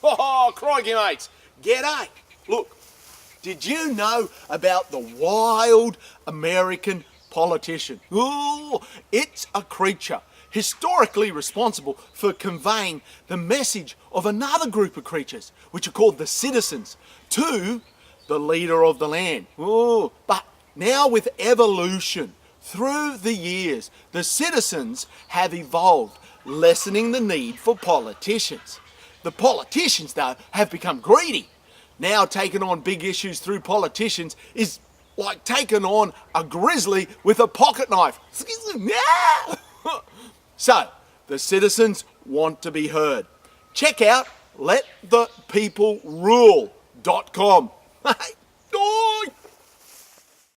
Oh, crikey, mates. G'day. Look, did you know about the wild American politician? Ooh, it's a creature historically responsible for conveying the message of another group of creatures, which are called the citizens, to the leader of the land. Ooh, but now with evolution, through the years, the citizens have evolved, lessening the need for politicians. The politicians, though, have become greedy. Now taking on big issues through politicians is like taking on a grizzly with a pocket knife. So, the citizens want to be heard. Check out letthepeoplerule.com.